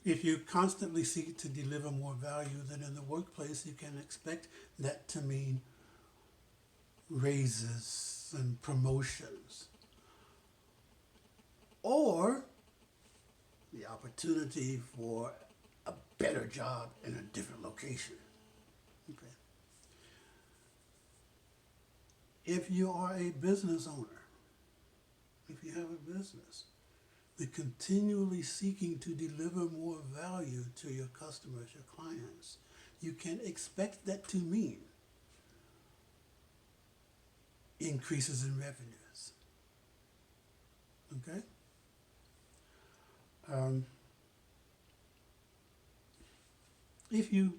If you constantly seek to deliver more value than in the workplace, you can expect that to mean raises and promotions, or the opportunity for a better job in a different location. Okay. If you are a business owner, if you have a business, they're continually seeking to deliver more value to your customers, your clients. You can expect that to mean increases in revenues. Okay? If you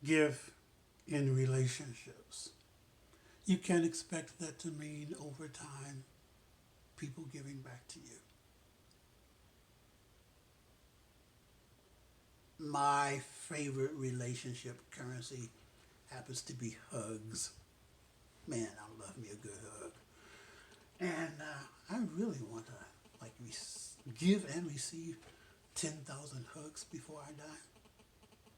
give in relationships, you can expect that to mean over time people giving back to you. My favorite relationship currency happens to be hugs. Man, I love me a good hug. And I really want to give and receive 10,000 hugs before I die,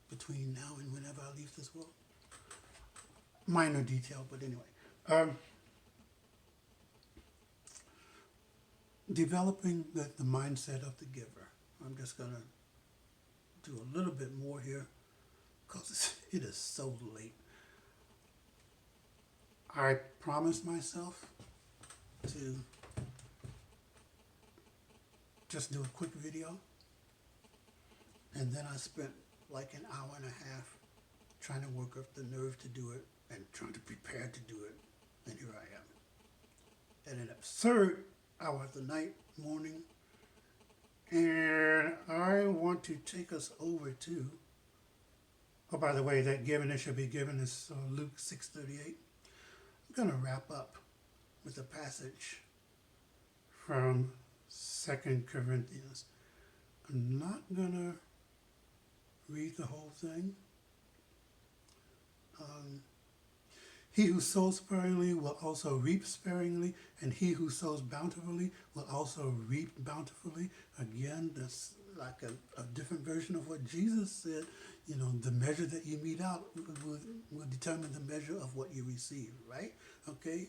between now and whenever I leave this world. Minor detail, but anyway. Developing the mindset of the giver. I'm just going to do a little bit more here because it is so late. I promised myself to just do a quick video, and then I spent like an hour and a half trying to work up the nerve to do it and trying to prepare to do it, and here I am. At an absurd hour of the night, morning, and I want to take us over to, oh, by the way, that given it shall be given is Luke 6:38. I'm going to wrap up with a passage from 2 Corinthians. I'm not going to read the whole thing. He who sows sparingly will also reap sparingly, and he who sows bountifully will also reap bountifully. Again, that's like a different version of what Jesus said. You know, the measure that you mete out will determine the measure of what you receive, right? Okay?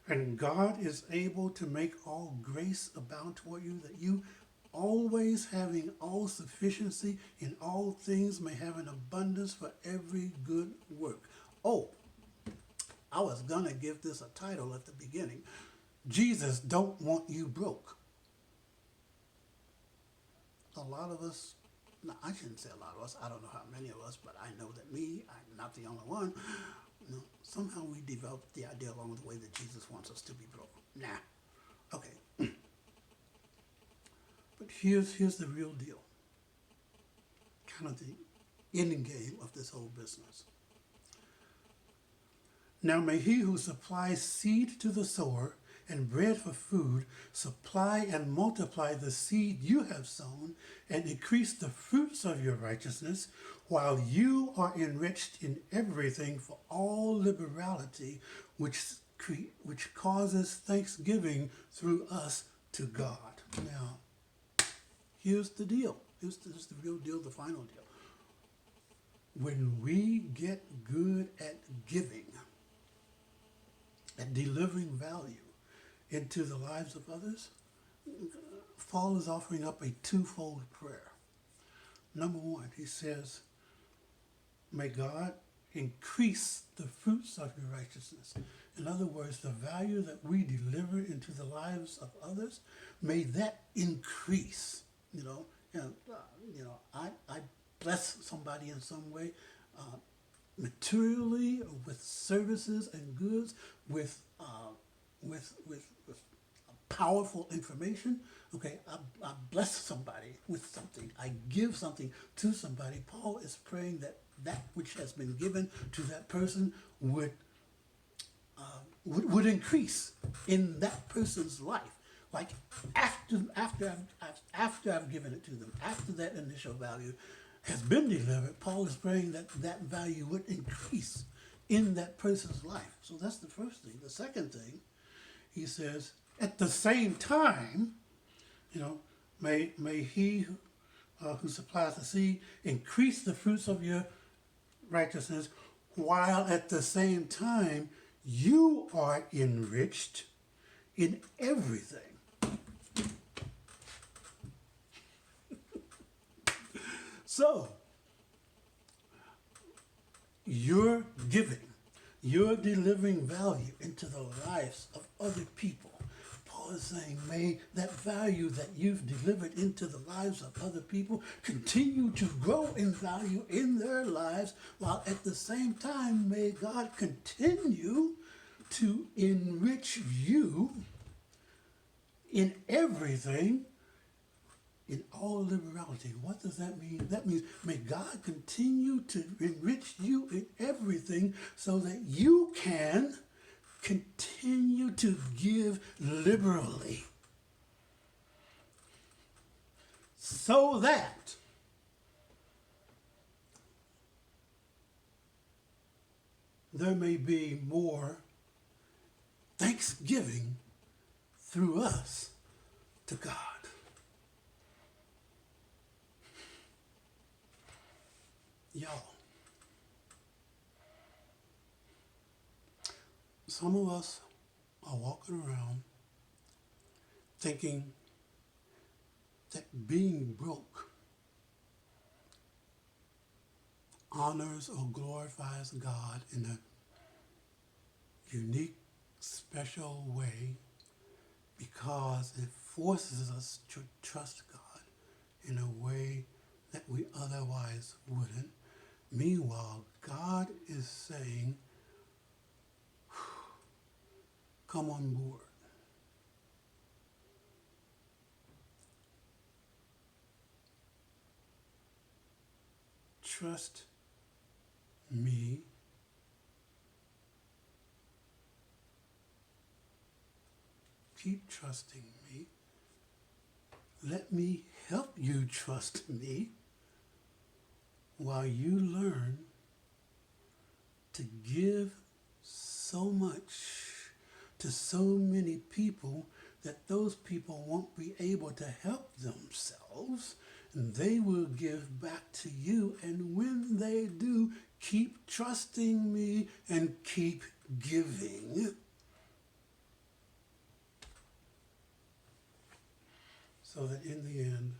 And God is able to make all grace abound toward you, that you always having all sufficiency in all things may have an abundance for every good work. Oh, I was going to give this a title at the beginning. Jesus don't want you broke. A lot of us, no, I shouldn't say a lot of us, I don't know how many of us, but I know that I'm not the only one. You know, somehow we developed the idea along with the way that Jesus wants us to be broke. Nah. Okay. But here's the real deal. Kind of the ending game of this whole business. Now may he who supplies seed to the sower and bread for food supply and multiply the seed you have sown and increase the fruits of your righteousness, while you are enriched in everything for all liberality, which causes thanksgiving through us to God. Now, here's the deal. Here's the real deal, the final deal. When we get good at giving, at delivering value into the lives of others, Paul is offering up a twofold prayer. Number one, he says, may God increase the fruits of your righteousness. In other words, the value that we deliver into the lives of others, may that increase. I bless somebody in some way, materially, with services and goods, with powerful information. Okay, I bless somebody with something. I give something to somebody. Paul is praying that which has been given to that person would increase in that person's life. Like after I've given it to them, after that initial value has been delivered, Paul is praying that value would increase in that person's life. So that's the first thing. The second thing, he says, at the same time, May he who supplies the seed increase the fruits of your righteousness, while at the same time you are enriched in everything. So, you're giving, you're delivering value into the lives of other people. Paul is saying, may that value that you've delivered into the lives of other people continue to grow in value in their lives, while at the same time, may God continue to enrich you in everything, in all liberality. What does that mean? That means may God continue to enrich you in everything so that you can continue to give liberally. So that there may be more thanksgiving through us to God. Y'all, some of us are walking around thinking that being broke honors or glorifies God in a unique, special way because it forces us to trust God in a way that we otherwise wouldn't. Meanwhile, God is saying, come on board. Trust me. Keep trusting me. Let me help you trust me while you learn to give so much to so many people that those people won't be able to help themselves, and they will give back to you. And when they do, keep trusting me and keep giving. So that in the end,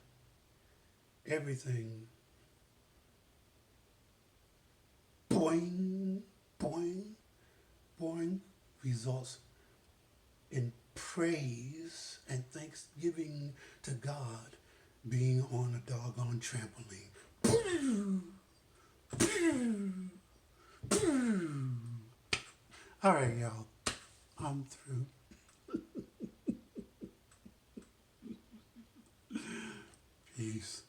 everything boing, boing, boing results in praise and thanksgiving to God being on a doggone trampoline. All right, y'all. I'm through. Peace.